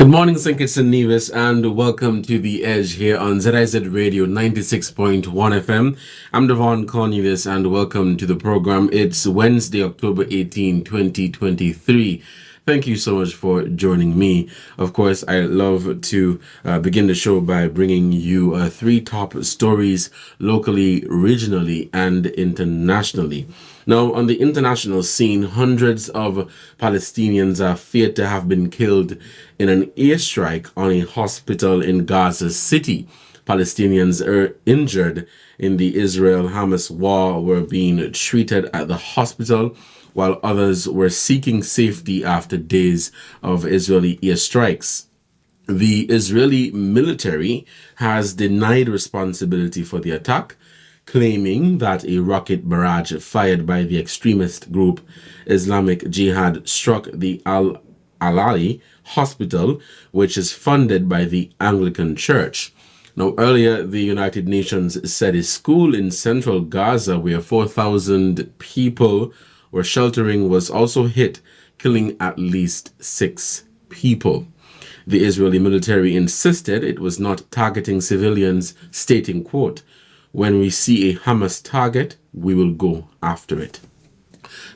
Good morning, St. Kitts and Nevis, and welcome to The Edge here on ZIZ Radio 96.1 FM. I'm Devonne Cornelius, and welcome to the program. It's Wednesday, October 18, 2023. Thank you so much for joining me. Of course, I love to begin the show by bringing you three top stories locally, regionally, and internationally. Now, on the international scene, hundreds of Palestinians are feared to have been killed in an airstrike on a hospital in Gaza City. Palestinians are injured in the Israel-Hamas war were being treated at the hospital, while others were seeking safety after days of Israeli airstrikes. The Israeli military has denied responsibility for the attack, claiming that a rocket barrage fired by the extremist group Islamic Jihad struck the Al-Alali hospital, which is funded by the Anglican Church. Now, earlier, the United Nations said a school in central Gaza where 4,000 people were sheltering was also hit, killing at least 6 people. The Israeli military insisted it was not targeting civilians, stating, quote, "When we see a Hamas target, we will go after it."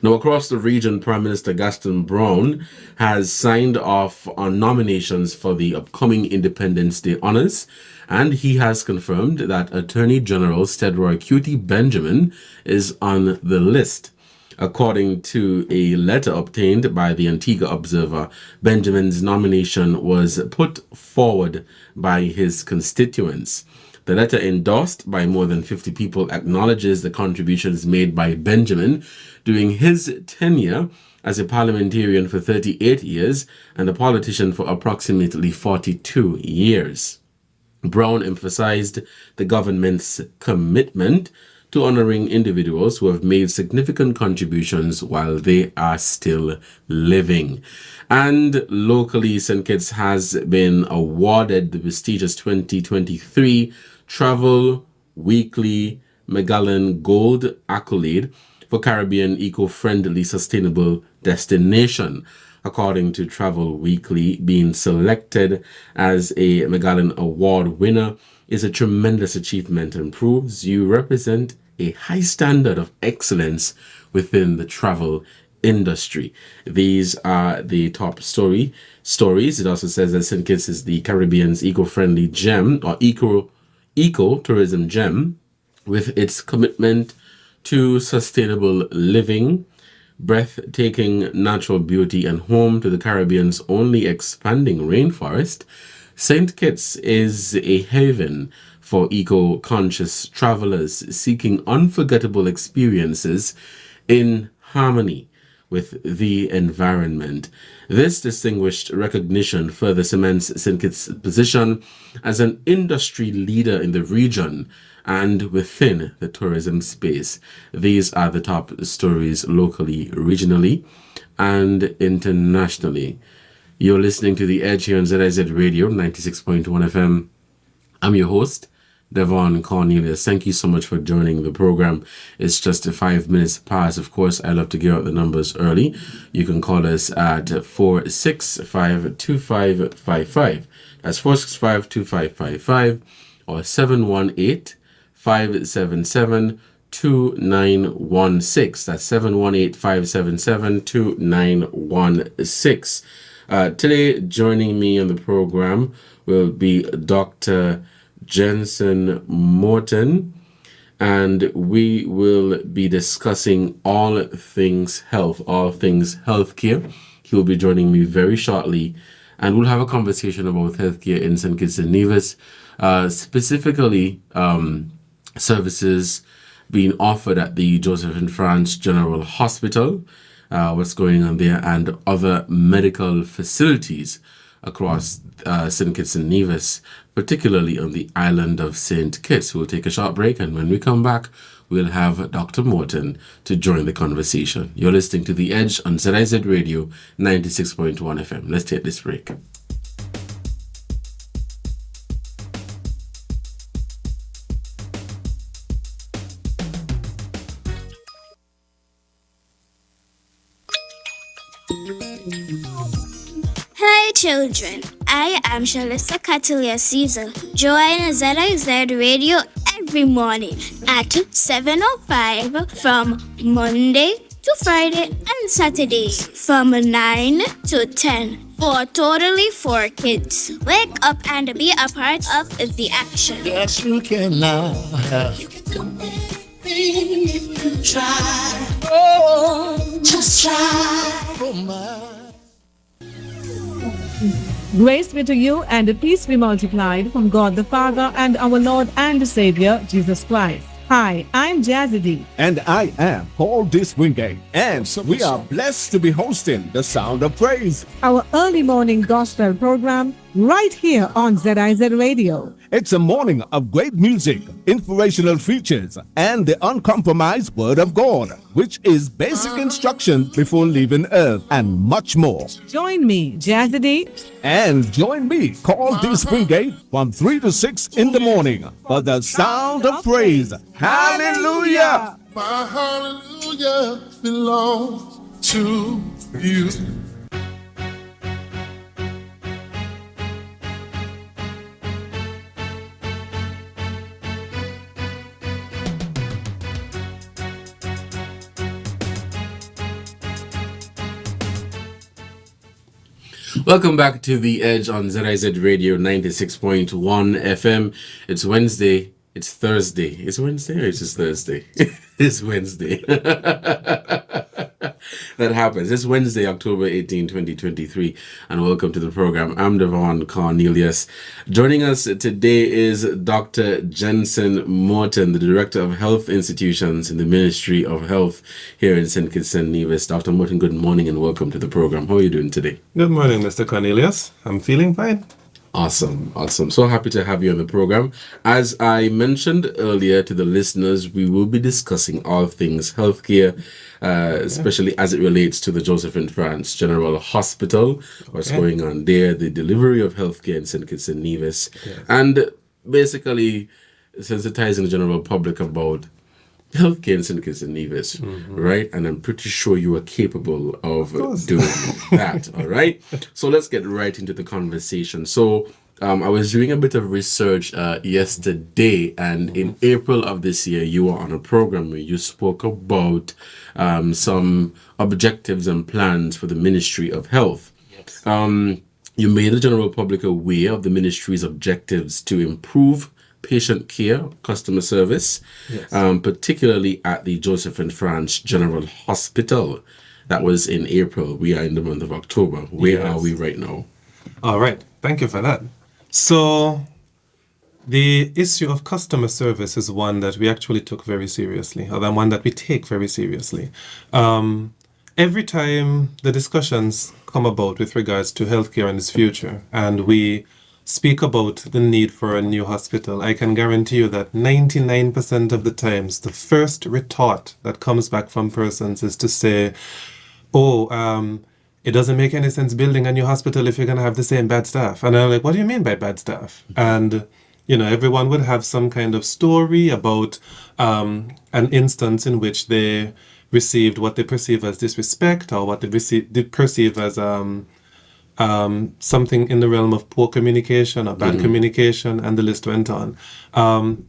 Now, across the region, Prime Minister Gaston Brown has signed off on nominations for the upcoming Independence Day honors, and he has confirmed that Attorney General Stedroy Cutie Benjamin is on the list. According to a letter obtained by the Antigua Observer, Benjamin's nomination was put forward by his constituents. The letter, endorsed by more than 50 people, acknowledges the contributions made by Benjamin during his tenure as a parliamentarian for 38 years and a politician for approximately 42 years. Brown emphasized the government's commitment to honoring individuals who have made significant contributions while they are still living. And locally, St. Kitts has been awarded the prestigious 2023 Travel Weekly Magellan Gold accolade for Caribbean eco-friendly sustainable destination. According to Travel Weekly, being selected as a Magellan Award winner is a tremendous achievement and proves you represent a high standard of excellence within the travel industry. These are the top stories. It also says that St. Kitts is the Caribbean's eco-friendly gem or eco-tourism gem with its commitment to sustainable living, breathtaking natural beauty, and home to the Caribbean's only expanding rainforest. St. Kitts is a haven for eco-conscious travelers seeking unforgettable experiences in harmony with the environment. This distinguished recognition further cements St. Kitts' position as an industry leader in the region and within the tourism space. These are the top stories locally, regionally, and internationally. You're listening to The Edge here on ZIZ Radio 96.1 FM. I'm your host, Devonne Cornelius. Thank you so much for joining the program. It's just 5 minutes past. Of course, I love to give out the numbers early. You can call us at 465-2555. That's 465-2555 or 718-577-2916. That's 718-577-2916. Today, joining me on the program will be Dr. Jenson Morton, and we will be discussing all things health, all things healthcare. He will be joining me very shortly, and we'll have a conversation about healthcare in St. Kitts and Nevis, specifically services being offered at the Joseph and France General Hospital, what's going on there, and other medical facilities across St. Kitts and Nevis, particularly on the island of St. Kitts. We'll take a short break, and when we come back, we'll have Dr. Morton to join the conversation. You're listening to The Edge on ZIZ Radio 96.1 FM. Let's take this break. Hey children, I am Shalissa Catalia Caesar. Join ZIZ Radio every morning at 7:05 from Monday to Friday and Saturday from 9 to 10 for Totally for Kids. Wake up and be a part of the action. Yes, you can now. You can do anything if you try. Oh, just try. Oh, my. Grace be to you and peace be multiplied from God the Father and our Lord and Savior, Jesus Christ. Hi, I'm Jazzy D. And I am Paul Diswingate. And we are blessed to be hosting The Sound of Praise. Our early morning gospel program right here on ZIZ Radio. It's a morning of great music, inspirational features, and the uncompromised Word of God, which is basic instruction before leaving earth, and much more. Join me, Jazzy D. And join me, Paul Diswingate, from 3 to 6 in the morning for The Sound of Praise. Hallelujah! My hallelujah belongs to you. Welcome back to The Edge on ZIZ Radio 96.1 FM. It's Wednesday. It's Thursday. It's Wednesday or it's just Thursday? It's Wednesday. That happens. It's Wednesday, October 18, 2023. And welcome to the program. I'm Devonne Cornelius. Joining us today is Dr. Jenson Morton, the Director of Health Institutions in the Ministry of Health here in St. Kitts and Nevis. Dr. Morton, good morning and welcome to the program. How are you doing today? Good morning, Mr. Cornelius. I'm feeling fine. Awesome. So happy to have you on the program. As I mentioned earlier to the listeners, we will be discussing all things healthcare, especially as it relates to the Josephine France General Hospital, what's going on there, the delivery of healthcare in St. Kitts and Nevis, and basically sensitizing the general public about healthcare in St. Kitts and Nevis, right? And I'm pretty sure you are capable of doing that, all right? So let's get right into the conversation. So I was doing a bit of research yesterday, and in April of this year, you were on a program where you spoke about some objectives and plans for the Ministry of Health. Yes. You made the general public aware of the ministry's objectives to improve patient care, customer service, particularly at the Josephine France General Hospital. That was in April. We are in the month of October. Where are we right now? All right. Thank you for that. So the issue of customer service is one that we actually took very seriously, or one that we take very seriously. Every time the discussions come about with regards to healthcare and its future, and we speak about the need for a new hospital, I can guarantee you that 99% of the times, the first retort that comes back from persons is to say, it doesn't make any sense building a new hospital if you're going to have the same bad staff. And I'm like, what do you mean by bad staff? And, everyone would have some kind of story about an instance in which they received what they perceive as disrespect, or what they perceive as something in the realm of poor communication or bad communication, and the list went on.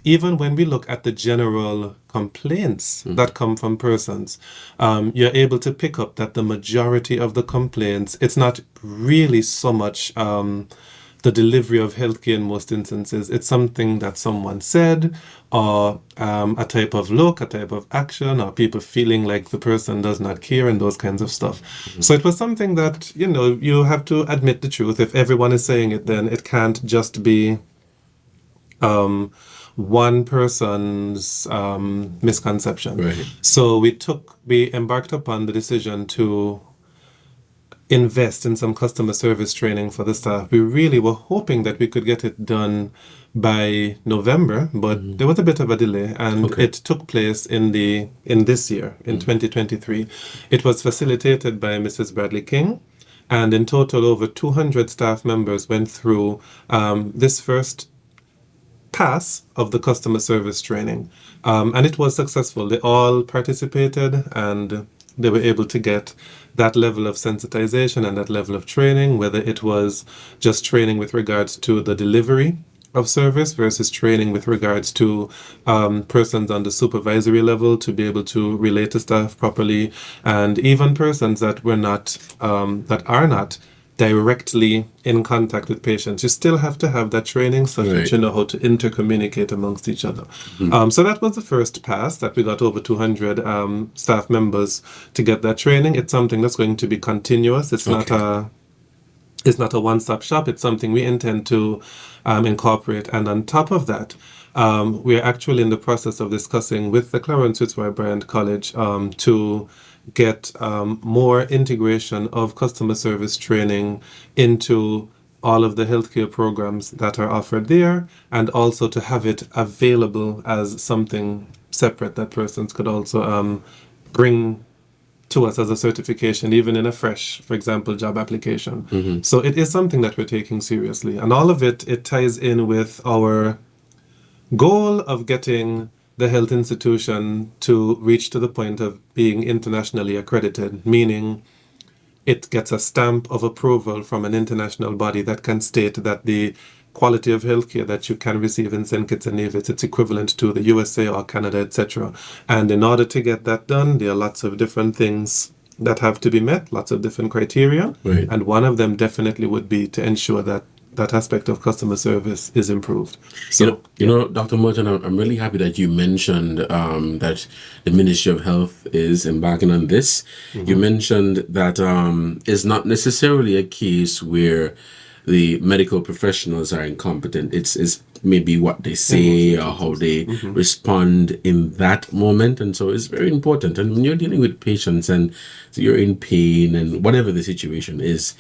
Even when we look at the general complaints that come from persons, you're able to pick up that the majority of the complaints, it's not really so much the delivery of healthcare in most instances. It's something that someone said, or a type of look, a type of action, or people feeling like the person does not care, and those kinds of stuff. So it was something that, you have to admit the truth. If everyone is saying it, then it can't just be one person's misconception. Right. So we embarked upon the decision to invest in some customer service training for the staff. We really were hoping that we could get it done by November, but there was a bit of a delay, and it took place in this year, in 2023. It was facilitated by Mrs. Bradley King, and in total over 200 staff members went through this first pass of the customer service training, and it was successful. They all participated, and they were able to get that level of sensitization and that level of training, whether it was just training with regards to the delivery of service versus training with regards to persons on the supervisory level to be able to relate to staff properly, and even persons that were not that are not directly in contact with patients. You still have to have that training so that you know how to intercommunicate amongst each other. So that was the first pass that we got over 200 staff members to get that training. It's something that's going to be continuous. It's not a one-stop shop. It's something we intend to incorporate. And on top of that, we are actually in the process of discussing with the Clarence Fitzroy Bryant College to get more integration of customer service training into all of the healthcare programs that are offered there, and also to have it available as something separate that persons could also bring to us as a certification, even in a fresh, for example, job application. So it is something that we're taking seriously. And all of it ties in with our goal of getting the health institution to reach to the point of being internationally accredited, meaning it gets a stamp of approval from an international body that can state that the quality of healthcare that you can receive in St. Kitts and Nevis, it's equivalent to the USA or Canada, etc. And in order to get that done, there are lots of different things that have to be met, lots of different criteria. And one of them definitely would be to ensure that that aspect of customer service is improved. So, you know, Dr. Morton, I'm really happy that you mentioned that the Ministry of Health is embarking on this. You mentioned that it's not necessarily a case where the medical professionals are incompetent. It's maybe what they say or how they respond in that moment. And so it's very important. And when you're dealing with patients and you're in pain and whatever the situation is,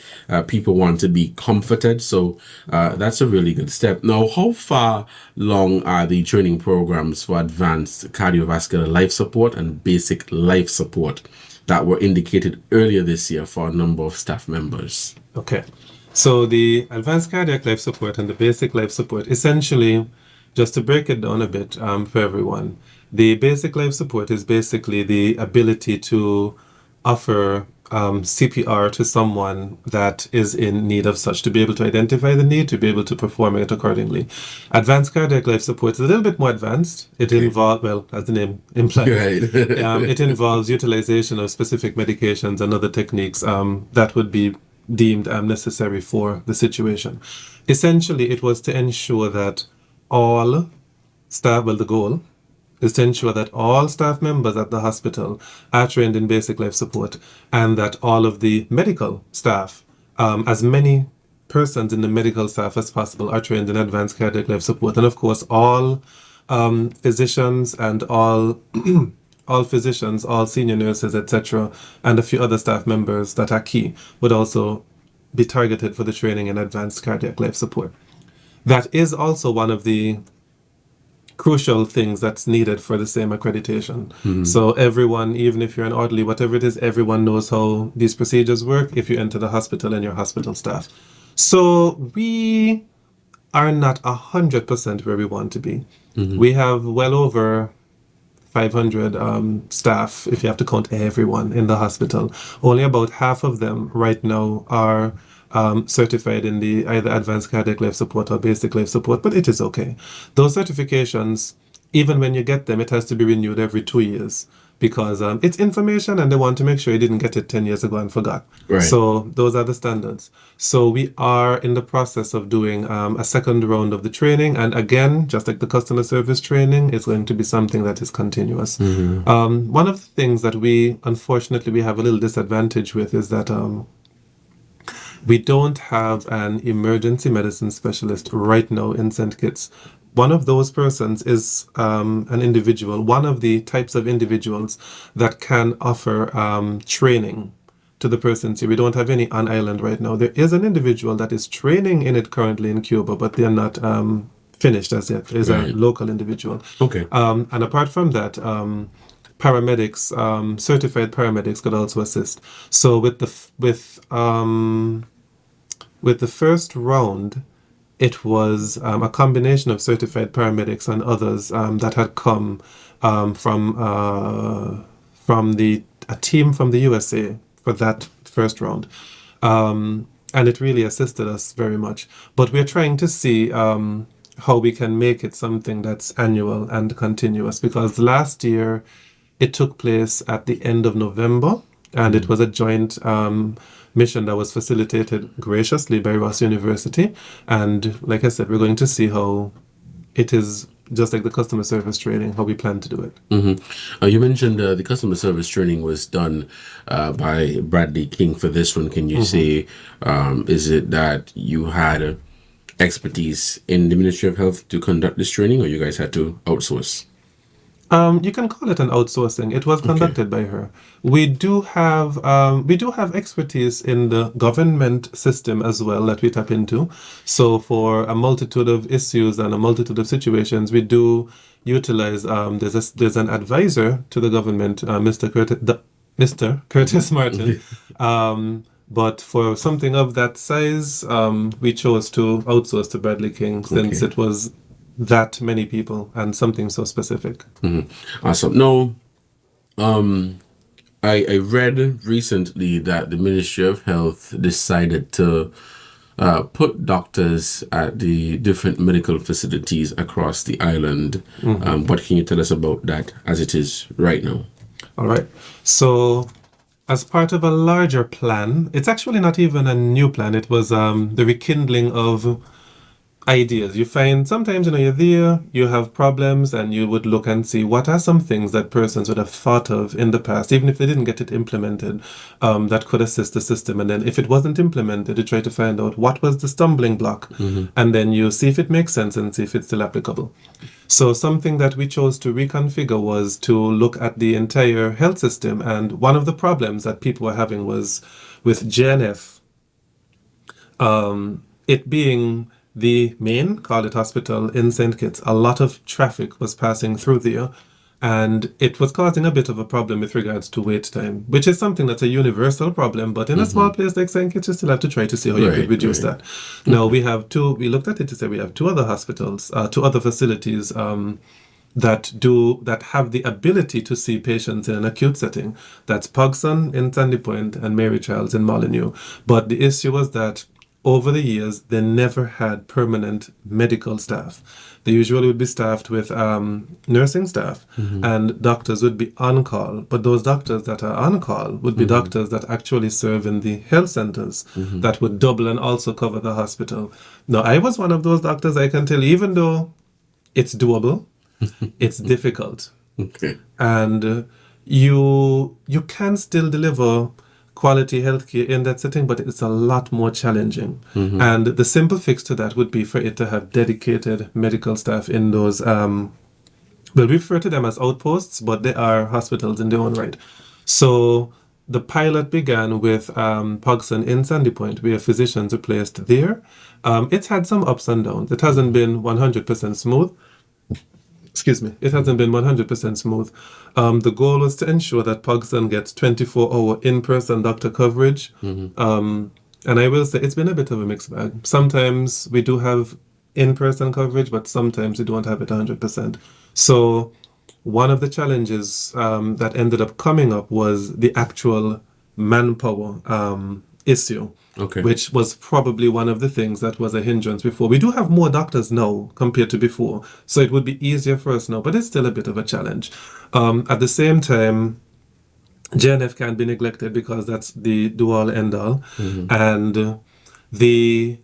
people want to be comforted. So that's a really good step. Now, how far long are the training programs for advanced cardiovascular life support and basic life support that were indicated earlier this year for a number of staff members? Okay. So the advanced cardiac life support and the basic life support, essentially, just to break it down a bit for everyone, the basic life support is basically the ability to offer CPR to someone that is in need of such, to be able to identify the need, to be able to perform it accordingly. Advanced cardiac life support is a little bit more advanced. It involves, well, as the name implies, it involves utilization of specific medications and other techniques that would be deemed necessary for the situation. Essentially, it was to ensure that all staff, well, the goal is to ensure that all staff members at the hospital are trained in basic life support, and that all of the medical staff, as many persons in the medical staff as possible, are trained in advanced cardiac life support. And of course, all physicians and all physicians, all senior nurses, etc., and a few other staff members that are key would also be targeted for the training in advanced cardiac life support. That is also one of the crucial things that's needed for the same accreditation. So everyone, even if you're an orderly, whatever it is, everyone knows how these procedures work if you enter the hospital and your hospital staff. So we are not 100% where we want to be. We have well over 500 staff, if you have to count everyone in the hospital. Only about half of them right now are certified in the either advanced cardiac life support or basic life support, but it is okay. Those certifications, even when you get them, it has to be renewed every 2 years, because it's information and they want to make sure you didn't get it 10 years ago and forgot. So those are the standards. So we are in the process of doing a second round of the training. And again, just like the customer service training, it's going to be something that is continuous. One of the things that we, unfortunately, we have a little disadvantage with is that we don't have an emergency medicine specialist right now in St. Kitts. One of those persons is an individual, one of the types of individuals that can offer training to the persons here. We don't have any on island right now. There is an individual that is training in it currently in Cuba, but they're not finished as yet. There's a local individual. And apart from that, paramedics, certified paramedics could also assist. So with the first round, it was a combination of certified paramedics and others that had come from the a team from the USA for that first round. And it really assisted us very much. But we're trying to see how we can make it something that's annual and continuous, because last year it took place at the end of November, and it was a joint mission that was facilitated graciously by Ross University. And like I said, we're going to see how it is, just like the customer service training, how we plan to do it. You mentioned the customer service training was done by Bradley King for this one. Can you say, is it that you had expertise in the Ministry of Health to conduct this training, or you guys had to outsource? You can call it an outsourcing. It was conducted by her. We do have expertise in the government system as well that we tap into. So for a multitude of issues and a multitude of situations, we do utilize. There's an advisor to the government, Mr. Curtis Martin. But for something of that size, we chose to outsource to Bradley King, since it was that many people and something so specific. Awesome. Now, I read recently that the Ministry of Health decided to put doctors at the different medical facilities across the island. What can you tell us about that as it is right now? All right. So, as part of a larger plan, it's actually not even a new plan. It was the rekindling of ideas. You find sometimes, you're there, you have problems, and you would look and see what are some things that persons would have thought of in the past, even if they didn't get it implemented, that could assist the system. And then if it wasn't implemented, you try to find out what was the stumbling block, and then you see if it makes sense and see if it's still applicable. So something that we chose to reconfigure was to look at the entire health system. And one of the problems that people were having was with JNF, it being the main Carlet Hospital in St. Kitts, a lot of traffic was passing through there, and it was causing a bit of a problem with regards to wait time, which is something that's a universal problem, but in a small place like St. Kitts, you still have to try to see how you could reduce that. Now, we looked at it to say we have two other hospitals, two other facilities that have the ability to see patients in an acute setting. That's Pogson in Sandy Point and Mary Charles in Molyneux. But the issue was that over the years, they never had permanent medical staff. They usually would be staffed with nursing staff, and doctors would be on call. But those doctors that are on call would be doctors that actually serve in the health centers that would double and also cover the hospital. Now, I was one of those doctors, I can tell you, even though it's doable, it's difficult. And you can still deliver quality healthcare in that setting, but it's a lot more challenging. And the simple fix to that would be for it to have dedicated medical staff in those, well, we refer to them as outposts, but they are hospitals in their own right. So the pilot began with Pogson in Sandy Point, where physicians were placed there. It's had some ups and downs. It hasn't been 100% smooth. It hasn't been 100% smooth. The goal was to ensure that Pogson gets 24-hour in-person doctor coverage. And I will say it's been a bit of a mixed bag. Sometimes we do have in-person coverage, but sometimes we don't have it 100%. So one of the challenges that ended up coming up was the actual manpower issue. Which was probably one of the things that was a hindrance before. We do have more doctors now compared to before, so it would be easier for us now, but it's still a bit of a challenge. At the same time, JNF can't be neglected because that's the do-all, end-all. And the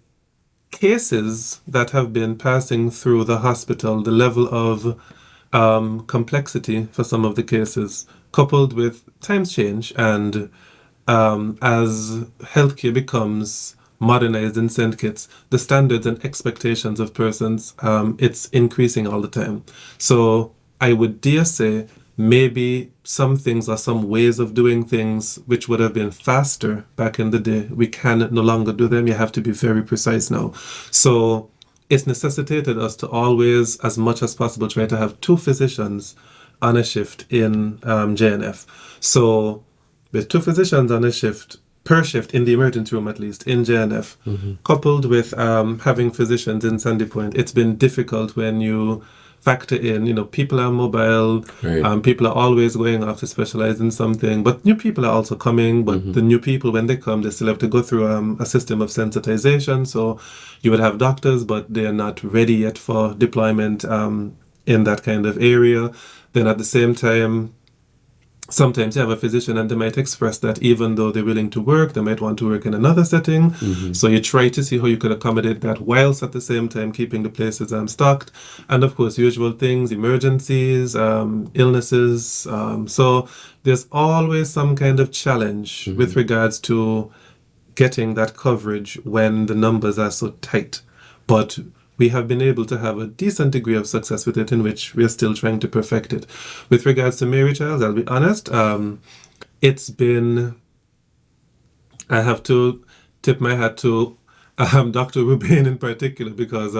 cases that have been passing through the hospital, the level of complexity for some of the cases, coupled with times change and as healthcare becomes modernized in St. Kitts, the standards and expectations of persons, it's increasing all the time. So I would dare say maybe some things or some ways of doing things which would have been faster back in the day, we can no longer do them. You have to be very precise now. So it's necessitated us to always, as much as possible, try to have two physicians on a shift in JNF. So with two physicians on a shift, per shift in the emergency room at least, in JNF, coupled with having physicians in Sandy Point, it's been difficult when you factor in, people are mobile, Right. people are always going off to specialize in something, but new people are also coming, but the new people, when they come, they still have to go through a system of sensitization. So you would have doctors, but they're not ready yet for deployment in that kind of area. Then at the same time, sometimes you have a physician and they might express that even though they're willing to work, they might want to work in another setting. So you try to see how you could accommodate that whilst at the same time keeping the places stocked. And of course, usual things, emergencies, illnesses. So there's always some kind of challenge with regards to getting that coverage when the numbers are so tight. But we have been able to have a decent degree of success with it, in which we are still trying to perfect it. With regards to Mary Childs, I'll be honest, it's been, I have to tip my hat to Dr. Rubain in particular, because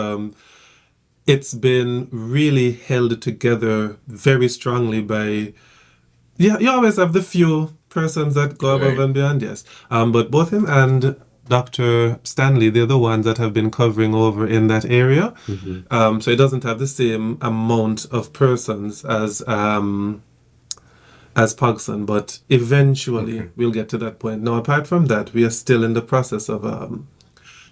it's been really held together very strongly by, you always have the few persons that go above and beyond, yes. But both him and Dr. Stanley, they're the ones that have been covering over in that area. So it doesn't have the same amount of persons as Pogson, but eventually we'll get to that point. Now, apart from that, we are still in the process of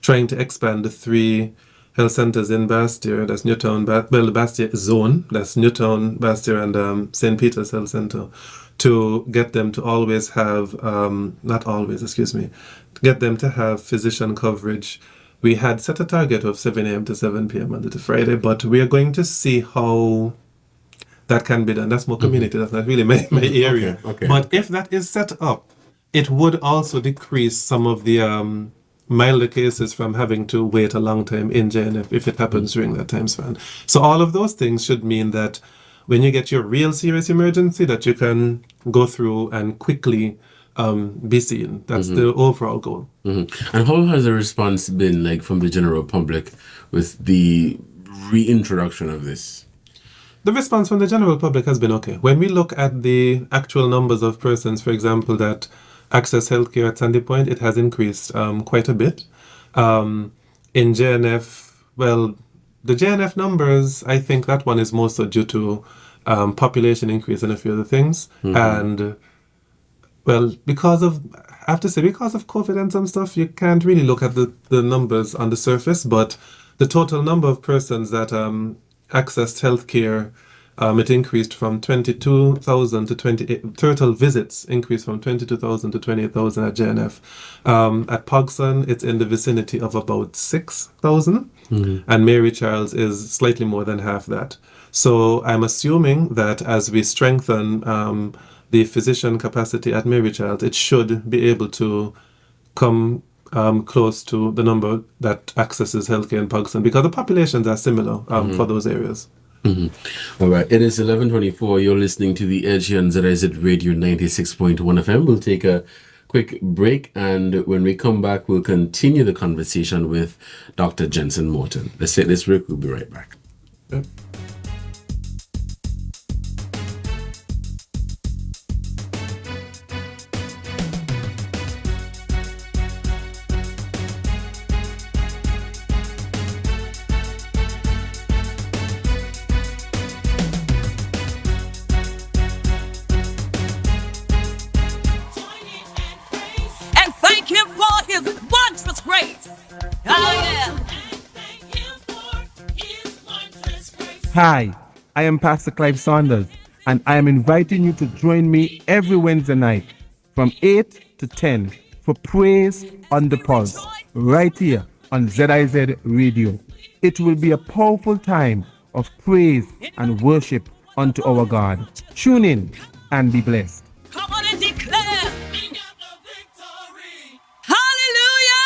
trying to expand the 3 health centers in Bastia. That's Newtown, the Bastia zone. That's Newtown, Bastia, and St. Peter's Health Center, to get them to always have, get them to have physician coverage. We had set a target of 7 a.m. to 7 p.m. Monday to Friday, but we are going to see how that can be done. That's more community. That's not really my area. Okay. But if that is set up, it would also decrease some of the milder cases from having to wait a long time in JNF if it happens during that time span. So all of those things should mean that when you get your real serious emergency, that you can go through and quickly be seen. That's the overall goal. And how has the response been like from the general public with the reintroduction of this? The response from the general public has been okay. When we look at the actual numbers of persons, for example, that access healthcare at Sandy Point, it has increased quite a bit. In JNF, well, the JNF numbers, I think that one is mostly due to population increase and a few other things. And, well, because of COVID and some stuff, you can't really look at the numbers on the surface, but the total number of persons that accessed healthcare, it increased from 22,000 to 28, total visits increased from 22,000 to 28,000 at JNF. At Pogson, it's in the vicinity of about 6,000, and Mary Charles is slightly more than half that. So I'm assuming that as we strengthen the physician capacity at Mary Charles, it should be able to come close to the number that accesses healthcare in Pogson, because the populations are similar for those areas. All right, it is 11:24. You're listening to The Edge here on ZIZ Radio 96.1 FM. We'll take a quick break, and when we come back, we'll continue the conversation with Dr. Jenson Morton. Let's take this break. We'll be right back. Yep. Hi, I am Pastor Clive Saunders, and I am inviting you to join me every Wednesday night from 8 to 10 for Praise on the Pulse, right here on ZIZ Radio. It will be a powerful time of praise and worship unto our God. Tune in and be blessed. Come on and declare. We got the victory. Hallelujah!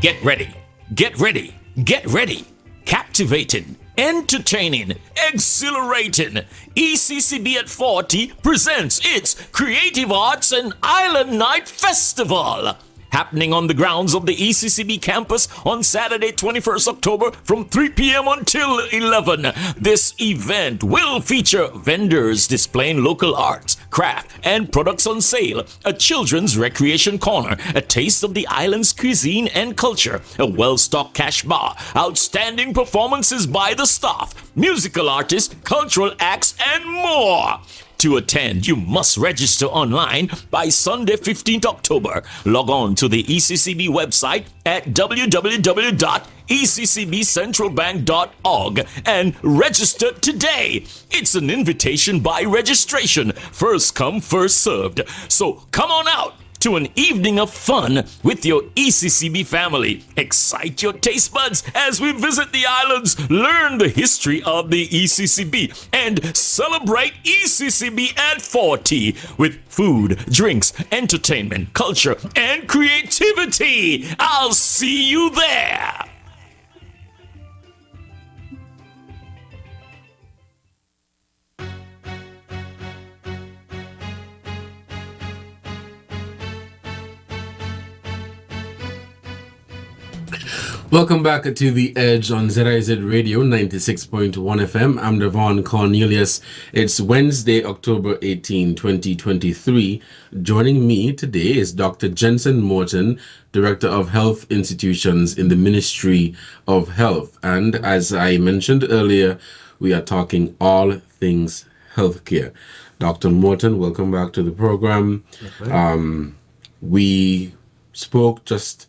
Get ready, get ready, get ready. Captivating, entertaining, exhilarating. ECCB at 40 presents its Creative Arts and Island Night Festival. Happening on the grounds of the ECCB campus on Saturday, 21st October from 3 p.m. until 11. This event will feature vendors displaying local arts, craft, and products on sale, a children's recreation corner, a taste of the island's cuisine and culture, a well-stocked cash bar, outstanding performances by the staff, musical artists, cultural acts, and more. To attend, you must register online by Sunday, 15th October. Log on to the ECCB website at www.eccbcentralbank.org and register today. It's an invitation by registration. First come, first served. So come on out to an evening of fun with your ECCB family. Excite your taste buds as we visit the islands, learn the history of the ECCB, and celebrate ECCB at 40 with food, drinks, entertainment, culture, and creativity. I'll see you there. Welcome back to The Edge on ZIZ Radio 96.1 FM. I'm Devonne Cornelius. It's Wednesday, October 18, 2023. Joining me today is Dr. Jenson Morton, Director of Health Institutions in the Ministry of Health. And as I mentioned earlier, we are talking all things healthcare. Dr. Morton, welcome back to the program. We spoke just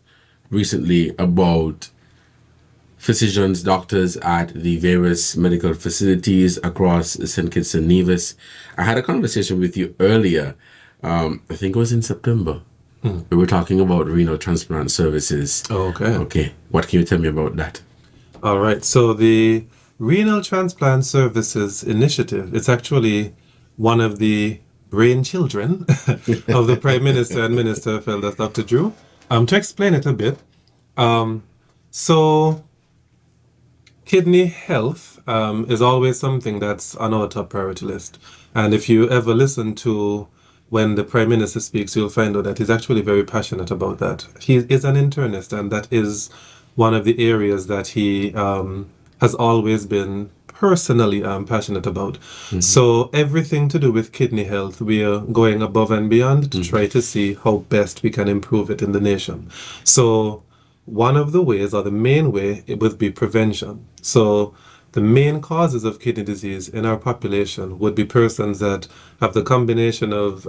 recently about physicians, doctors at the various medical facilities across St. Kitts and Nevis. I had a conversation with you earlier, I think it was in September. We were talking about renal transplant services. Oh, okay. Okay, what can you tell me about that? All right. So the Renal Transplant Services Initiative, it's actually one of the brainchildren of the Prime Minister and Minister of Health, that's Dr. Drew. To explain it a bit, so kidney health is always something that's on our top priority list. And if you ever listen to when the Prime Minister speaks, you'll find out that he's actually very passionate about that. He is an internist, and that is one of the areas that he has always been personally passionate about. So everything to do with kidney health, we are going above and beyond to try to see how best we can improve it in the nation. So one of the ways, or the main way, it would be prevention. So the main causes of kidney disease in our population would be persons that have the combination of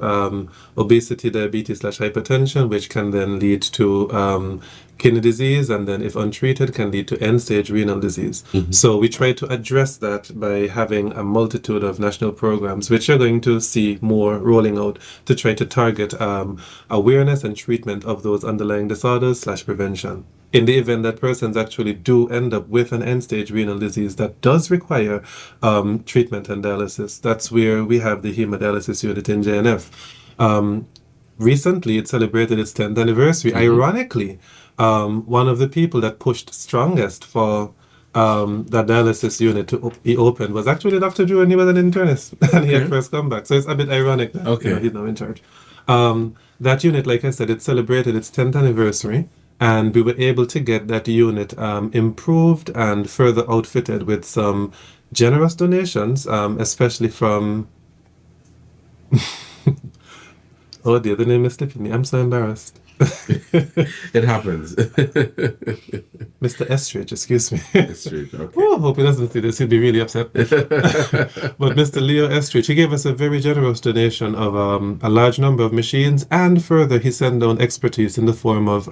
obesity, diabetes/hypertension, which can then lead to kidney disease, and then if untreated can lead to end-stage renal disease. So we try to address that by having a multitude of national programs, which you're going to see more rolling out to try to target awareness and treatment of those underlying disorders/prevention. In the event that persons actually do end up with an end-stage renal disease that does require treatment and dialysis, that's where we have the hemodialysis unit in JNF. Recently, it celebrated its 10th anniversary. Ironically, one of the people that pushed strongest for that dialysis unit to be opened was actually Dr. Drew, and he was an internist, and he had first come back. So it's a bit ironic that he's now in charge. That unit, like I said, it celebrated its 10th anniversary. And we were able to get that unit improved and further outfitted with some generous donations, especially from... oh dear, the name is slipping me. I'm so embarrassed. It happens. Mr. Estridge, excuse me. Estridge, okay. Oh, hope he doesn't see this. He'd be really upset. But Mr. Leo Estridge, he gave us a very generous donation of a large number of machines, and further, he sent down expertise in the form of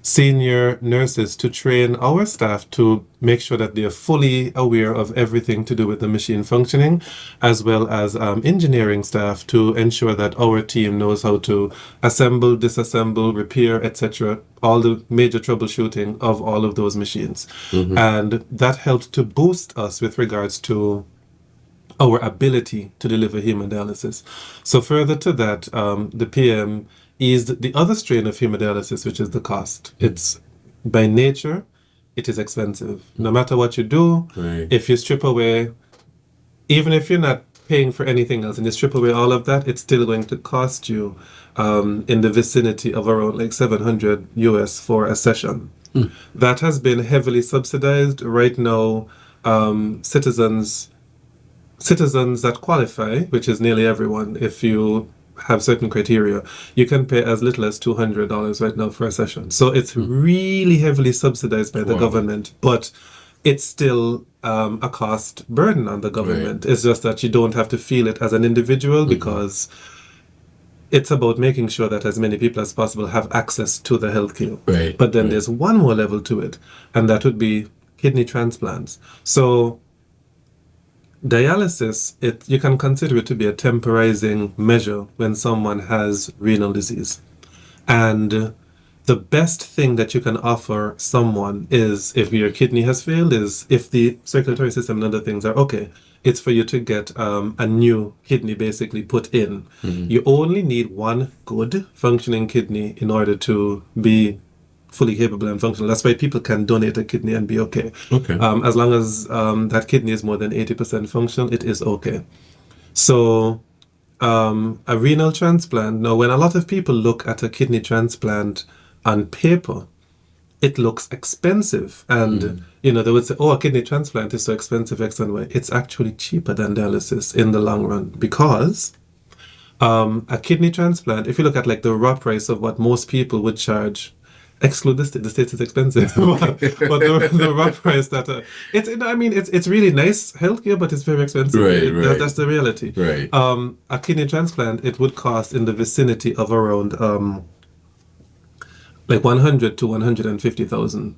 senior nurses to train our staff to make sure that they are fully aware of everything to do with the machine functioning, as well as engineering staff to ensure that our team knows how to assemble, disassemble, repair, etc., all the major troubleshooting of all of those machines. And that helped to boost us with regards to our ability to deliver hemodialysis. So further to that, the PM eased the other strain of hemodialysis, which is the cost. It's, by nature, it is expensive. No matter what you do, if you strip away, even if you're not paying for anything else and you strip away all of that, it's still going to cost you in the vicinity of around like $700 US for a session. That has been heavily subsidized. Right now, citizens citizens that qualify, which is nearly everyone, if you have certain criteria, you can pay as little as $200 right now for a session. So it's really heavily subsidized by the government, but it's still a cost burden on the government. It's just that you don't have to feel it as an individual because it's about making sure that as many people as possible have access to the healthcare. But then there's one more level to it, and that would be kidney transplants. So dialysis, you can consider it to be a temporizing measure when someone has renal disease. And the best thing that you can offer someone is, if your kidney has failed, is if the circulatory system and other things are okay, it's for you to get a new kidney basically put in. You only need one good functioning kidney in order to be fully capable and functional. That's why people can donate a kidney and be okay. As long as that kidney is more than 80% functional, it is okay. So a renal transplant, now when a lot of people look at a kidney transplant on paper, it looks expensive. And, they would say, oh, a kidney transplant is so expensive, X and Y. It's actually cheaper than dialysis in the long run, because a kidney transplant, if you look at like the raw price of what most people would charge, exclude the state is expensive, but the raw price that it's really nice healthcare, but it's very expensive. That's the reality. A kidney transplant, it would cost in the vicinity of around like 100 to 150,000.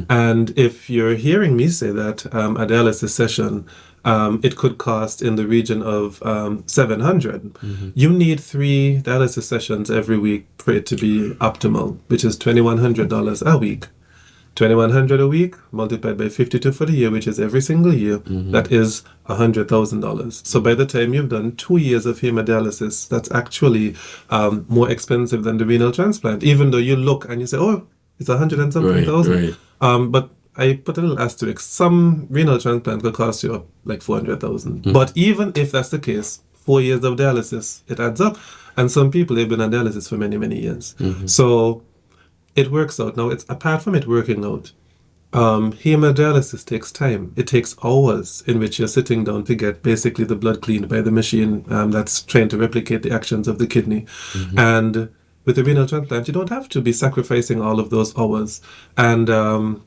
And if you're hearing me say that a dialysis session, it could cost in the region of 700. You need 3 dialysis sessions every week for it to be optimal, which is $2,100 a week. $2,100 a week multiplied by 52 for the year, which is every single year. That is $100,000. So by the time you've done 2 years of hemodialysis, that's actually more expensive than the renal transplant, even though you look and you say, oh, it's 100 and something thousand. But I put a little asterisk. Some renal transplant could cost you like 400,000. But even if that's the case, 4 years of dialysis, it adds up. And some people, they've been on dialysis for many, many years. So it works out. Now, it's apart from it working out, hemodialysis takes time. It takes hours in which you're sitting down to get basically the blood cleaned by the machine that's trying to replicate the actions of the kidney. And with the renal transplant, you don't have to be sacrificing all of those hours. And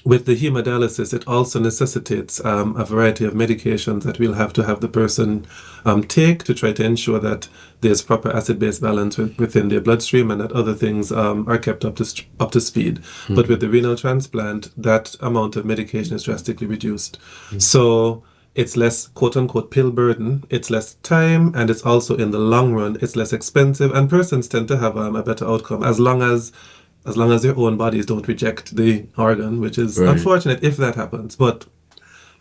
with the hemodialysis, it also necessitates a variety of medications that we'll have to have the person take to try to ensure that there's proper acid-base balance within their bloodstream, and that other things are kept up to speed. But with the renal transplant, that amount of medication is drastically reduced. So it's less quote-unquote pill burden, it's less time, and it's also, in the long run, it's less expensive, and persons tend to have a better outcome as long as their own bodies don't reject the organ, which is unfortunate if that happens. But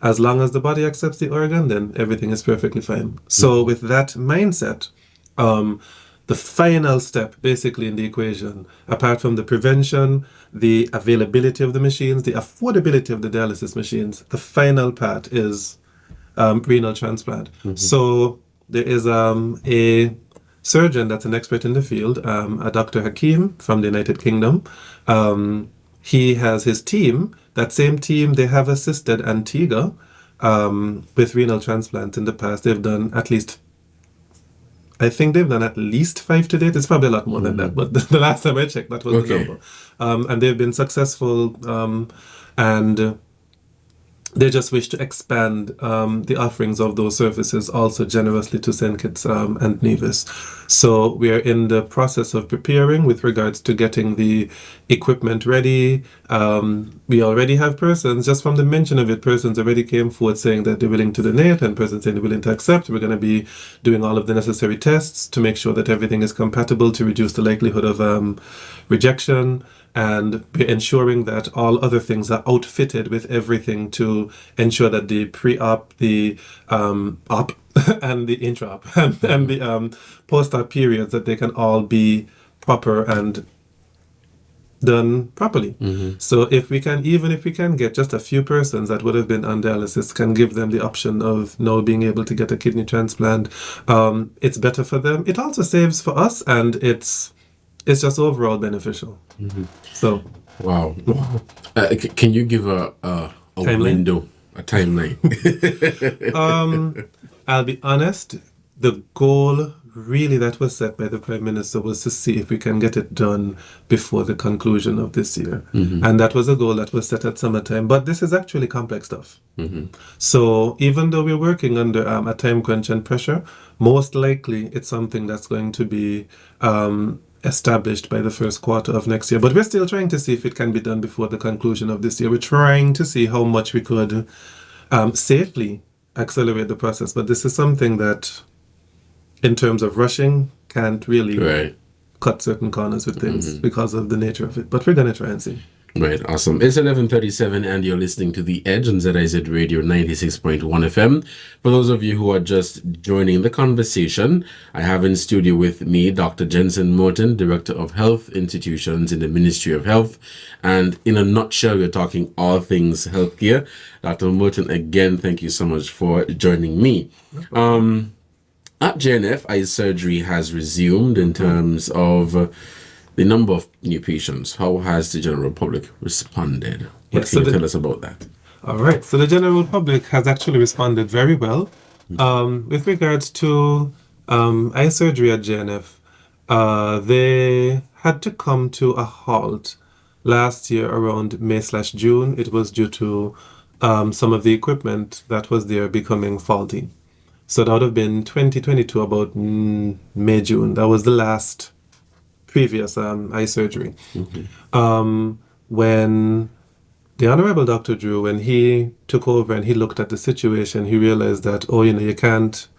as long as the body accepts the organ, then everything is perfectly fine. So with that mindset, the final step basically in the equation, apart from the prevention, the availability of the machines, the affordability of the dialysis machines, the final part is renal transplant. So there is a surgeon that's an expert in the field, a Dr. Hakim from the United Kingdom. He has his team. That same team, they have assisted Antigua with renal transplants in the past. They've done at least, I think they've done at least 5 to date. It's probably a lot more than that, but the last time I checked, that was the number. And they've been successful, and they just wish to expand the offerings of those services also generously to St. Kitts and Nevis. So we are in the process of preparing with regards to getting the equipment ready. We already have persons, just from the mention of it, persons already came forward saying that they're willing to donate, and persons saying they're willing to accept. We're going to be doing all of the necessary tests to make sure that everything is compatible to reduce the likelihood of rejection. And we're ensuring that all other things are outfitted with everything to ensure that the pre-op, the op, and the intra-op, and the post-op periods, that they can all be proper and done properly. So even if we can get just a few persons that would have been on dialysis, can give them the option of now being able to get a kidney transplant, it's better for them. It also saves for us, and it's just overall beneficial. So, wow. Can you give a window, a timeline? I'll be honest, the goal really that was set by the Prime Minister was to see if we can get it done before the conclusion of this year. And that was a goal that was set at summertime. But this is actually complex stuff. So even though we're working under a time crunch and pressure, most likely it's something that's going to be established by the first quarter of next year. But we're still trying to see if it can be done before the conclusion of this year. We're trying to see how much we could safely accelerate the process. But this is something that, in terms of rushing, can't really cut certain corners with things because of the nature of it. But we're going to try and see. Right, awesome. It's 11:37 and you're listening to The Edge on ZIZ Radio 96.1 FM. For those of you who are just joining the conversation, I have in studio with me Dr. Jenson Morton, Director of Health Institutions in the Ministry of Health. And in a nutshell, we're talking all things healthcare. Dr. Morton, again, thank you so much for joining me. At JNF, eye surgery has resumed in terms of the number of new patients. How has the general public responded? What can you tell us about that? All right. So the general public has actually responded very well. With regards to eye surgery at JNF, they had to come to a halt last year around May/June. It was due to some of the equipment that was there becoming faulty. So that would have been 2022, about May, June. That was the last previous eye surgery. When the Honorable Dr. Drew, when he took over and he looked at the situation, he realized that, you can't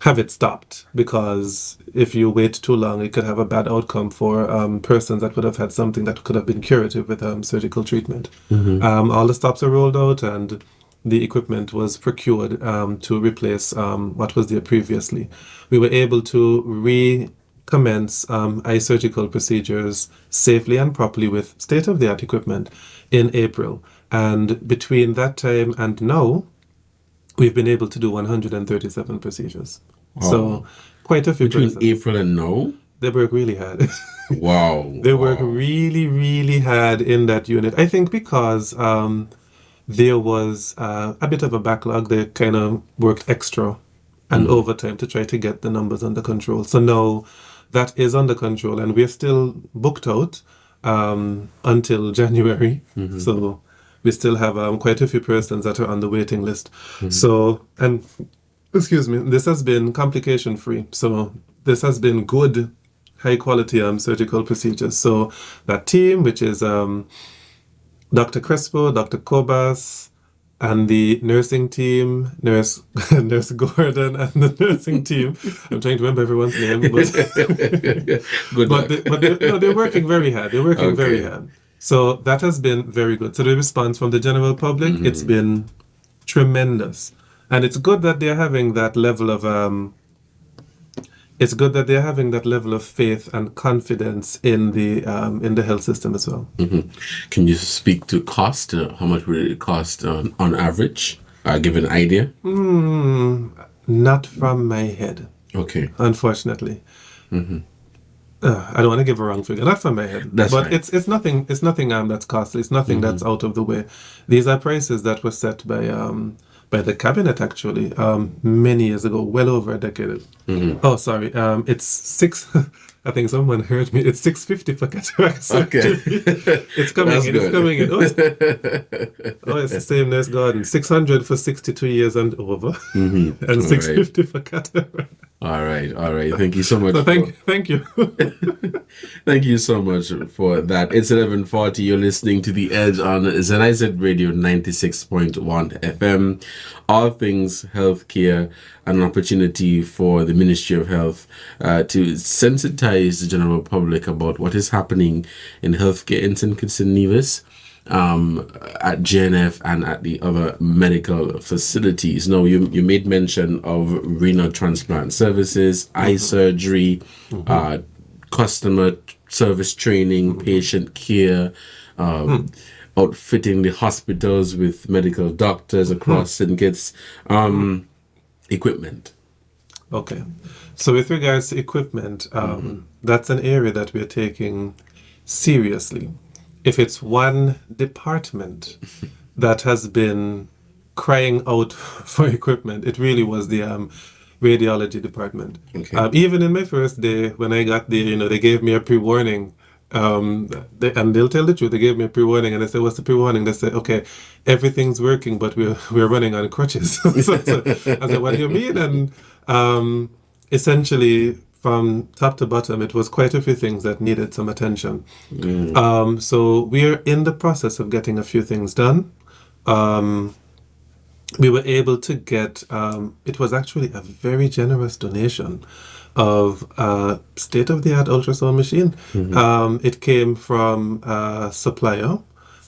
have it stopped, because if you wait too long, it could have a bad outcome for persons that would have had something that could have been curative with surgical treatment. All the stops are rolled out and the equipment was procured to replace what was there previously. We were able to recommence eye surgical procedures safely and properly with state-of-the-art equipment in April. And between that time and now, we've been able to do 137 procedures. Wow. So quite a few Between persons. April and now? They work really hard. Wow. They work really, really hard in that unit. I think because there was a bit of a backlog. They kind of worked extra and overtime to try to get the numbers under control. So now that is under control, and we're still booked out until January. So we still have quite a few persons that are on the waiting list. So, and excuse me, this has been complication-free. So this has been good, high-quality surgical procedures. So that team, which is Dr. Crespo, Dr. Kobas, and the nursing team, Nurse Gordon and the nursing team. I'm trying to remember everyone's name. But they're working very hard. They're working very hard. So that has been very good. So the response from the general public, it's been tremendous. And it's good that they're having that level of faith and confidence in the health system as well. Can you speak to cost? How much will it cost on average? Give an idea. Not from my head. Okay. Unfortunately. I don't want to give a wrong figure. Not from my head. That's but right. It's nothing that's costly. It's nothing that's out of the way. These are prices that were set by the cabinet actually many years ago, well over a decade. Oh, sorry. It's six. I think someone heard me. It's $650 for cataract surgery. Okay. It's coming That's in. good. It's coming in. It's the same Nurse Garden. 600 for 62 years and over, and $650 for cataract. All right. Thank you so much. So thank you. Thank you so much for that. It's 11:40. You're listening to The Edge on ZIZ Radio 96.1 FM. All things healthcare, an opportunity for the Ministry of Health to sensitize the general public about what is happening in healthcare in St. Kitts and Nevis, at JNF and at the other medical facilities. Now, you made mention of renal transplant services, eye surgery, customer service training, patient care, outfitting the hospitals with medical doctors across St. Kitts, equipment. Okay. So with regards to equipment, that's an area that we're taking seriously. If it's one department that has been crying out for equipment, it really was the radiology department. Okay. Even in my first day, when I got there, they gave me a pre-warning. And they'll tell the truth. They gave me a pre-warning, and I said, "What's the pre-warning?" They said, "Okay, everything's working, but we're running on crutches." So I said, "What do you mean?" And essentially, from top to bottom, it was quite a few things that needed some attention. So we're in the process of getting a few things done. We were able to get, it was actually a very generous donation of a state-of-the-art ultrasound machine. It came from a supplier,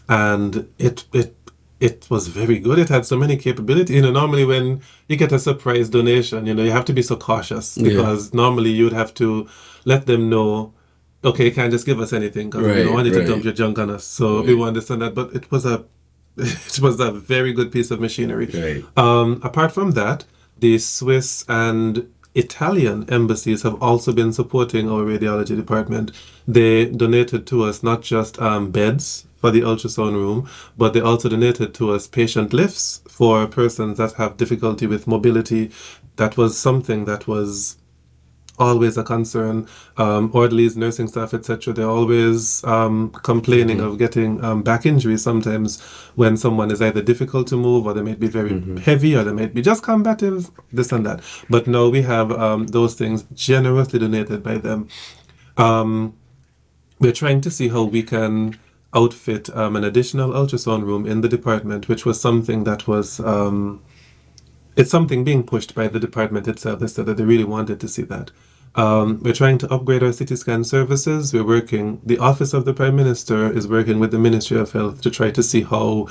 and it was very good. It had so many capabilities. Normally when you get a surprise donation, you have to be so cautious, because normally you'd have to let them know, okay, you can't just give us anything, because we don't want you to dump your junk on us. So we will understand that. But it was a very good piece of machinery. Apart from that, the Swiss and Italian embassies have also been supporting our radiology department. They donated to us not just beds for the ultrasound room, but they also donated to us patient lifts for persons that have difficulty with mobility. That was something that was always a concern. Orderlies, nursing staff, etc., they're always complaining of getting back injuries sometimes when someone is either difficult to move, or they may be very heavy, or they may be just combative, this and that. But no, we have those things generously donated by them. We're trying to see how we can outfit an additional ultrasound room in the department, which was something that was it's something being pushed by the department itself. They said that they really wanted to see that. We're trying to upgrade our CT scan services. The Office of the Prime Minister is working with the Ministry of Health to try to see how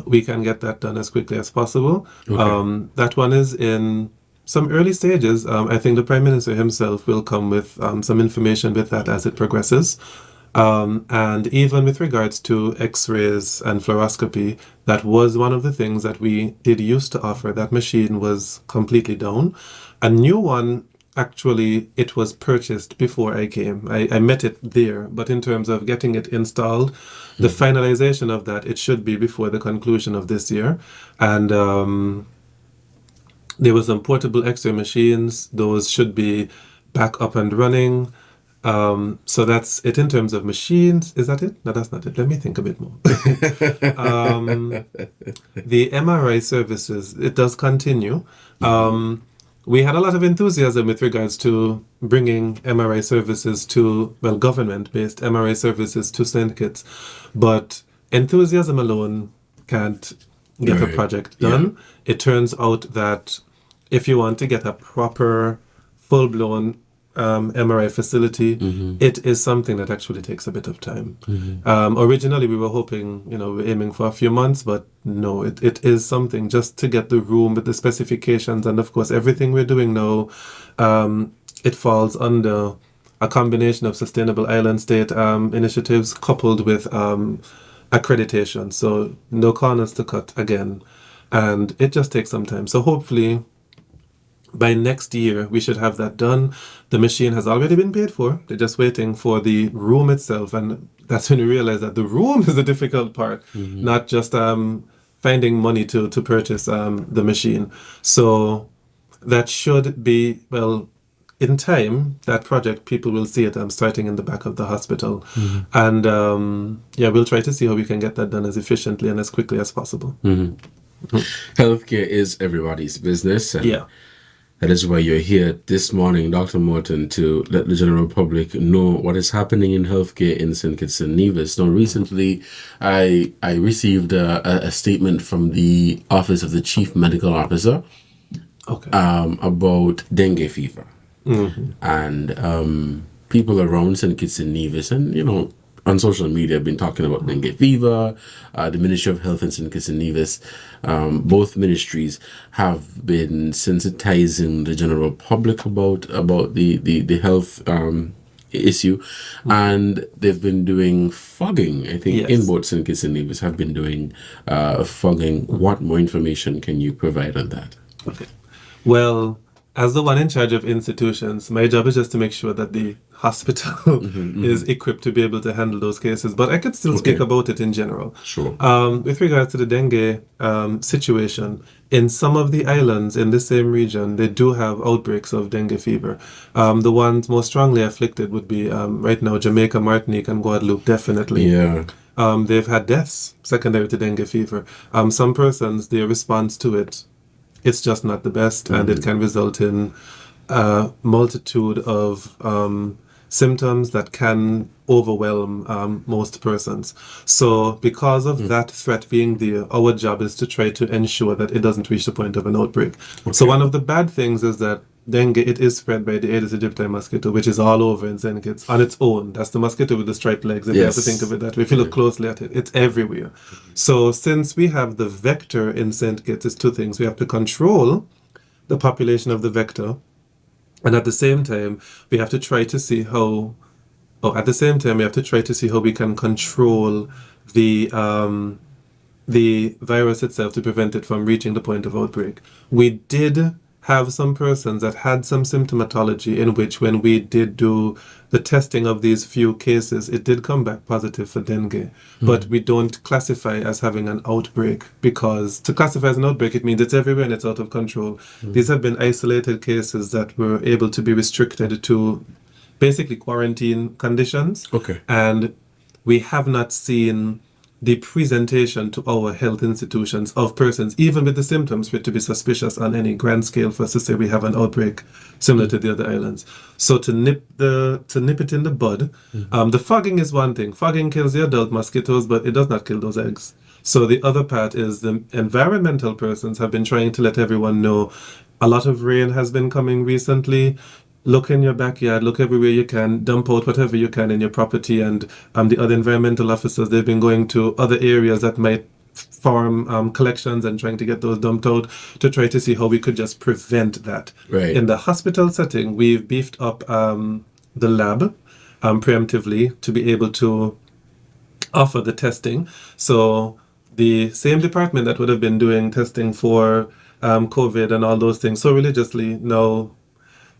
we can get that done as quickly as possible. That one is in some early stages. I think the Prime Minister himself will come with some information with that as it progresses. And even with regards to x-rays and fluoroscopy, that was one of the things that we did used to offer. That machine was completely down. A new one, actually, it was purchased before I came. I met it there, but in terms of getting it installed, the finalization of that, it should be before the conclusion of this year. And there were some portable x-ray machines. Those should be back up and running. So that's it in terms of machines. Is that it? No, that's not it. Let me think a bit more. The MRI services, it does continue. We had a lot of enthusiasm with regards to bringing MRI services to, government-based MRI services to St. Kitts. But enthusiasm alone can't get a project done. It turns out that if you want to get a proper, full-blown MRI facility, it is something that actually takes a bit of time. Originally, we were hoping, we were aiming for a few months, but no, it is something just to get the room with the specifications, and of course, everything we're doing now, it falls under a combination of Sustainable Island State initiatives coupled with accreditation. So no corners to cut again, and it just takes some time. So hopefully, by next year, we should have that done. The machine has already been paid for. They're just waiting for the room itself. And that's when we realize that the room is the difficult part, not just finding money to purchase the machine. So that should be, in time, that project, people will see it starting in the back of the hospital. And we'll try to see how we can get that done as efficiently and as quickly as possible. Healthcare is everybody's business. And that is why you're here this morning, Dr. Morton, to let the general public know what is happening in healthcare in St. Kitts and Nevis. Now, recently, I received a statement from the Office of the Chief Medical Officer about dengue fever. And people around St. Kitts and Nevis, and, on social media, have been talking about dengue fever. The Ministry of Health and St. Kitts and Nevis, both ministries have been sensitizing the general public about the health issue, and they've been doing fogging. I think in both St. Kitts and Nevis have been doing fogging. What more information can you provide on that? Okay. Well, as the one in charge of institutions, my job is just to make sure that the hospital is equipped to be able to handle those cases. But I could still speak about it in general. Sure. With regards to the dengue situation, in some of the islands in the same region, they do have outbreaks of dengue fever. The ones most strongly afflicted would be right now Jamaica, Martinique, and Guadeloupe, definitely. Yeah. They've had deaths secondary to dengue fever. Some persons, their response to it, it's just not the best, and it can result in a multitude of symptoms that can overwhelm most persons. So because of that threat being there, our job is to try to ensure that it doesn't reach the point of an outbreak. So one of the bad things is that dengue, it is spread by the Aedes aegypti mosquito, which is all over in St. Kitts on its own. That's the mosquito with the striped legs, if you have to think of it that way. If you look closely at it, it's everywhere. So since we have the vector in St. Kitts, it's two things. We have to control the population of the vector, and at the same time, we have to try to see how we can control the virus itself to prevent it from reaching the point of outbreak. We did have some persons that had some symptomatology in which, when we did do the testing of these few cases, it did come back positive for dengue. But we don't classify as having an outbreak, because to classify as an outbreak, it means it's everywhere and it's out of control. These have been isolated cases that were able to be restricted to basically quarantine conditions. Okay. And we have not seen the presentation to our health institutions of persons, even with the symptoms, for it to be suspicious on any grand scale for us to say we have an outbreak similar to the other islands. So to nip it in the bud, the fogging is one thing. Fogging kills the adult mosquitoes, but it does not kill those eggs. So the other part is the environmental persons have been trying to let everyone know a lot of rain has been coming recently. Look in your backyard, look everywhere you can, dump out whatever you can in your property. And the other environmental officers, they've been going to other areas that might form collections and trying to get those dumped out to try to see how we could just prevent that. Right. In the hospital setting, we've beefed up the lab preemptively to be able to offer the testing. So the same department that would have been doing testing for COVID and all those things so religiously, now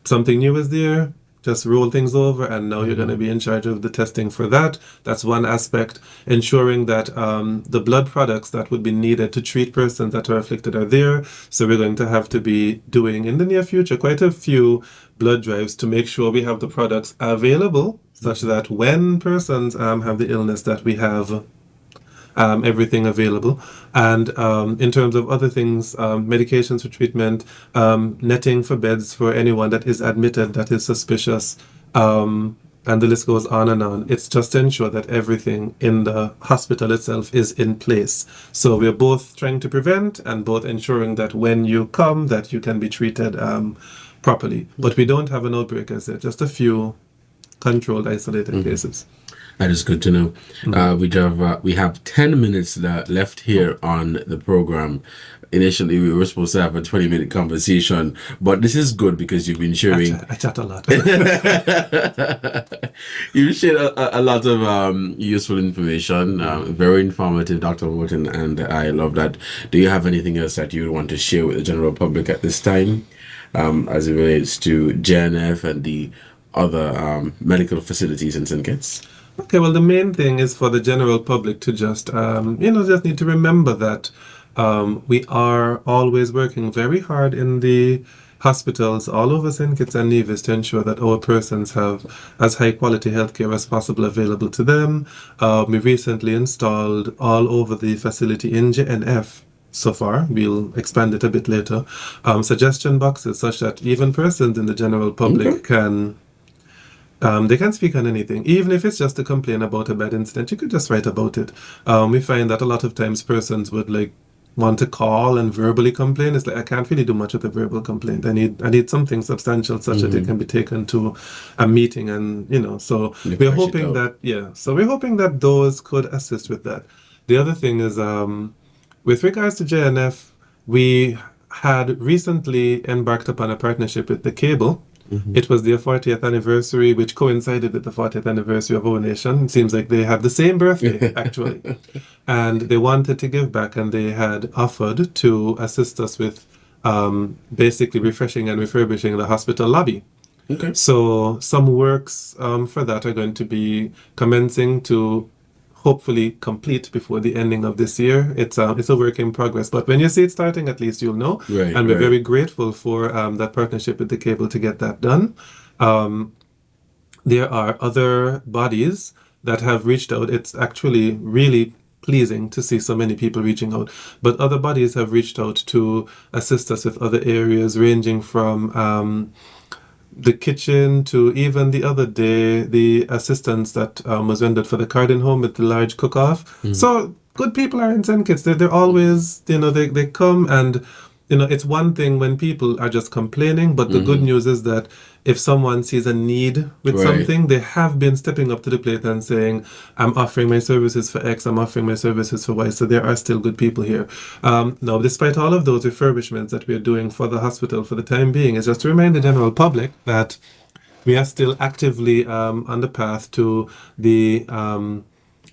something new is there, just roll things over, and now you're going to be in charge of the testing for that. That's one aspect. Ensuring that the blood products that would be needed to treat persons that are afflicted are there. So we're going to have to be doing, in the near future, quite a few blood drives to make sure we have the products available, such that when persons have the illness, that we have everything available. And in terms of other things, medications for treatment, netting for beds for anyone that is admitted that is suspicious, and the list goes on and on. It's just to ensure that everything in the hospital itself is in place. So we're both trying to prevent and both ensuring that when you come, that you can be treated properly. But we don't have an outbreak as yet, just a few controlled, isolated cases. That is good to know. We have 10 minutes left here on the program. Initially, we were supposed to have a 20-minute conversation, but this is good because you've been sharing. I chat a lot. You've shared a lot of useful information, very informative, Dr. Morton, and I love that. Do you have anything else that you would want to share with the general public at this time, as it relates to JNF and the other medical facilities in St. Kitts? Okay, well, the main thing is for the general public to just need to remember that we are always working very hard in the hospitals all over St. Kitts and Nevis to ensure that our persons have as high quality healthcare as possible available to them. We recently installed all over the facility in JNF. So far, we'll expand it a bit later. Suggestion boxes such that even persons in the general public can speak on anything. Even if it's just to complain about a bad incident, you could just write about it. We find that a lot of times persons would want to call and verbally complain. It's I can't really do much with a verbal complaint. I need something substantial such that it can be taken to a meeting, and so we're hoping that those could assist with that. The other thing is with regards to JNF, we had recently embarked upon a partnership with the cable. It was their 40th anniversary, which coincided with the 40th anniversary of our nation. It seems like they have the same birthday, actually. And they wanted to give back, and they had offered to assist us with basically refreshing and refurbishing the hospital lobby. Okay. So some works for that are going to be commencing to hopefully complete before the ending of this year. It's a work in progress, but when you see it starting, at least you'll know. Right, and we're right. very grateful for that partnership with the cable to get that done. There are other bodies that have reached out. It's actually really pleasing to see so many people reaching out. But other bodies have reached out to assist us with other areas, ranging from the kitchen to even the other day, the assistance that was rendered for the Cardin home with the large cook-off. So good people are in St. Kitts. They're always, they come and, it's one thing when people are just complaining, but the good news is that if someone sees a need with Right. something, they have been stepping up to the plate and saying, I'm offering my services for X, I'm offering my services for Y. So there are still good people here. Now, despite all of those refurbishments that we're doing for the hospital for the time being, is just to remind the general public that we are still actively on the path to the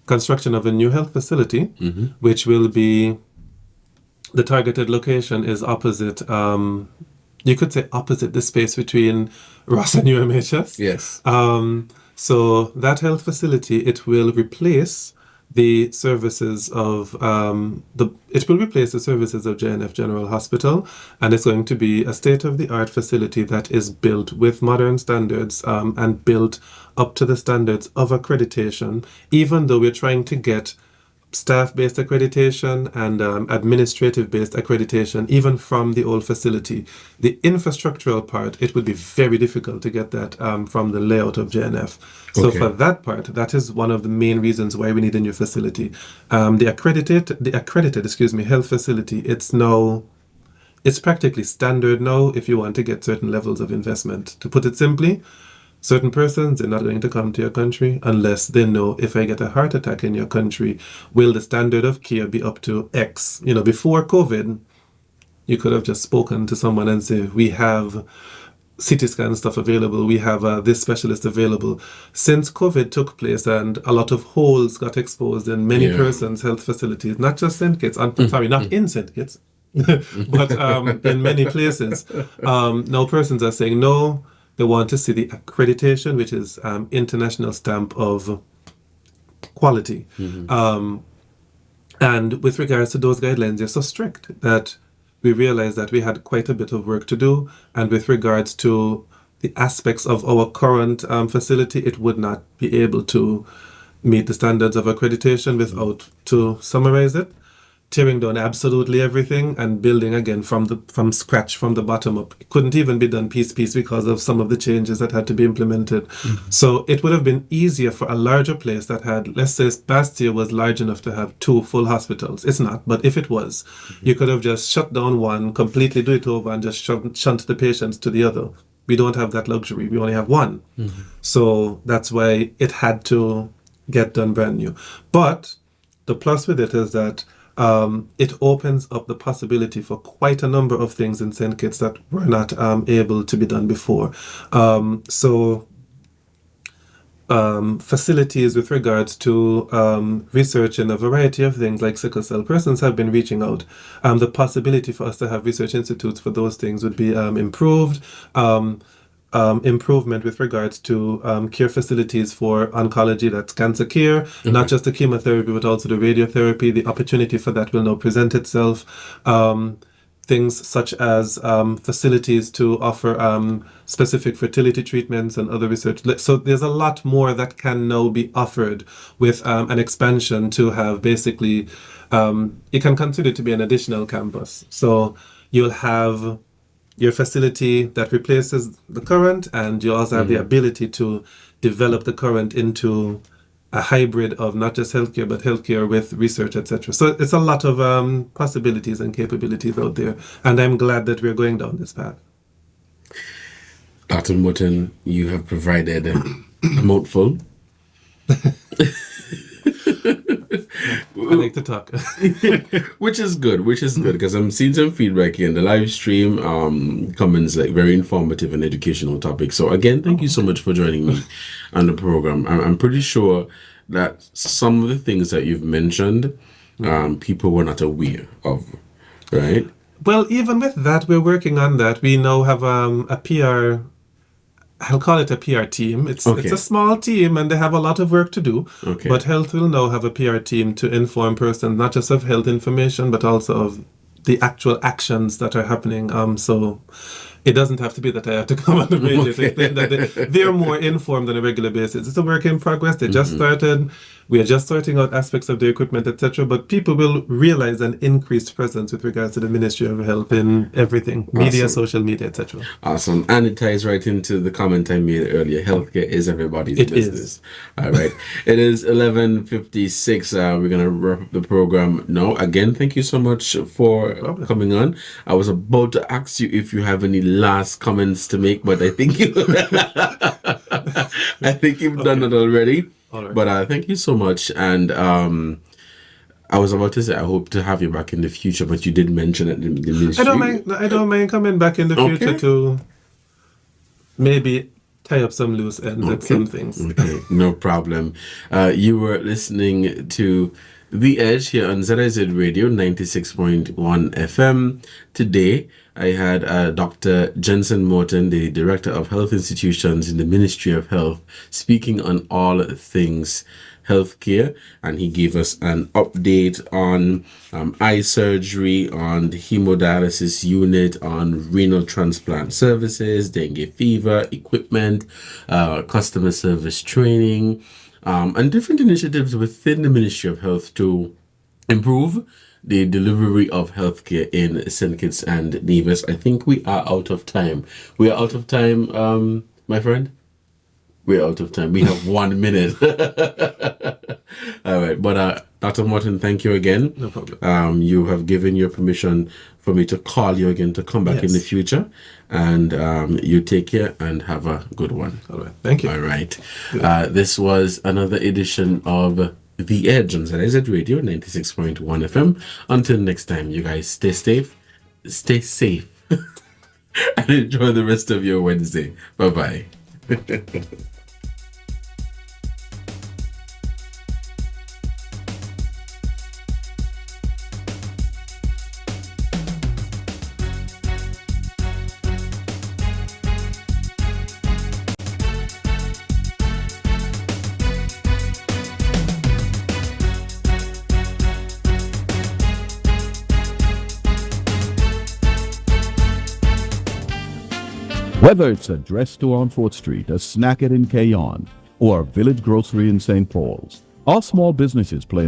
construction of a new health facility, which will be, the targeted location is opposite, you could say opposite the space between Ross and UMHS. Yes. So that health facility, it will replace the services of JNF General Hospital, and it's going to be a state-of-the-art facility that is built with modern standards and built up to the standards of accreditation, even though we're trying to get staff-based accreditation and administrative-based accreditation, even from the old facility. The infrastructural part, it would be very difficult to get that from the layout of JNF. So Okay. for that part, that is one of the main reasons why we need a new facility. The accredited health facility, it's practically standard now if you want to get certain levels of investment. To put it simply, certain persons are not going to come to your country unless they know, if I get a heart attack in your country, will the standard of care be up to X? Before COVID, you could have just spoken to someone and say, we have CT scan stuff available, we have this specialist available. Since COVID took place and a lot of holes got exposed in many persons' health facilities, not just St. Kitts, not in St. Kitts, but in many places, now persons are saying no. They want to see the accreditation, which is international stamp of quality. And with regards to those guidelines, they're so strict that we realized that we had quite a bit of work to do. And with regards to the aspects of our current facility, it would not be able to meet the standards of accreditation without, to summarize it, tearing down absolutely everything and building again from scratch, from the bottom up. It couldn't even be done piece because of some of the changes that had to be implemented. So it would have been easier for a larger place that had, let's say Bastia was large enough to have 2 full hospitals. It's not, but if it was, you could have just shut down one, completely do it over and just shunt the patients to the other. We don't have that luxury. We only have one. So that's why it had to get done brand new. But the plus with it is that it opens up the possibility for quite a number of things in St. Kitts that were not able to be done before. Facilities with regards to research in a variety of things like sickle cell. Persons have been reaching out. The possibility for us to have research institutes for those things would be improved. Improvement with regards to care facilities for oncology, that's cancer care, not just the chemotherapy, but also the radiotherapy. The opportunity for that will now present itself. Things such as facilities to offer specific fertility treatments and other research. So there's a lot more that can now be offered with an expansion to have basically, you can consider it to be an additional campus. So you'll have your facility that replaces the current, and you also have the ability to develop the current into a hybrid of not just healthcare, but healthcare with research, etc. So it's a lot of possibilities and capabilities out there, and I'm glad that we're going down this path. Dr. Morton, you have provided a mouthful. I like to talk. which is good because I'm seeing some feedback here in the live stream, comments like very informative and educational topics. So again, thank you so much for joining me on the program. I'm pretty sure that some of the things that you've mentioned, people were not aware of, right? Well, even with that, we're working on that. We now have a PR. I'll call it a PR team. It's a small team and they have a lot of work to do. Okay. But Health will now have a PR team to inform persons not just of health information, but also of the actual actions that are happening. So it doesn't have to be that I have to come on the radio to explain that they're more informed on a regular basis. It's a work in progress. They just started. We are just sorting out aspects of the equipment, etc. But people will realize an increased presence with regards to the Ministry of Health in everything, media, social media, etc. Awesome. And it ties right into the comment I made earlier. Healthcare is everybody's business. All right. It is 11:56. We're going to wrap up the program now. Again, thank you so much for coming on. I was about to ask you if you have any last comments to make, but I think you've done it already. All right. But thank you so much. And I was about to say I hope to have you back in the future, but you did mention it in the ministry. I don't mind coming back in the future to maybe tie up some loose ends at some things. Okay, no problem. You were listening to The Edge here on ZIZ Radio 96.1 FM. Today, I had Dr. Jenson Morton, the Director of Health Institutions in the Ministry of Health, speaking on all things healthcare, and he gave us an update on eye surgery, on the hemodialysis unit, on renal transplant services, dengue fever, equipment, customer service training, and different initiatives within the Ministry of Health to improve the delivery of healthcare in St. Kitts and Nevis. I think we are out of time. We are out of time, my friend? We're out of time. We have 1 minute. All right. But Dr. Morton, thank you again. No problem. You have given your permission for me to call you again to come back in the future. And you take care and have a good one. All right. Thank you. All right. This was another edition of The Edge on ZIZ Radio 96.1 FM. Until next time, you guys stay safe, and enjoy the rest of your Wednesday. Bye-bye. Whether it's a dress store on 4th Street, a snack in Cayon, or a village grocery in St. Paul's, our small businesses play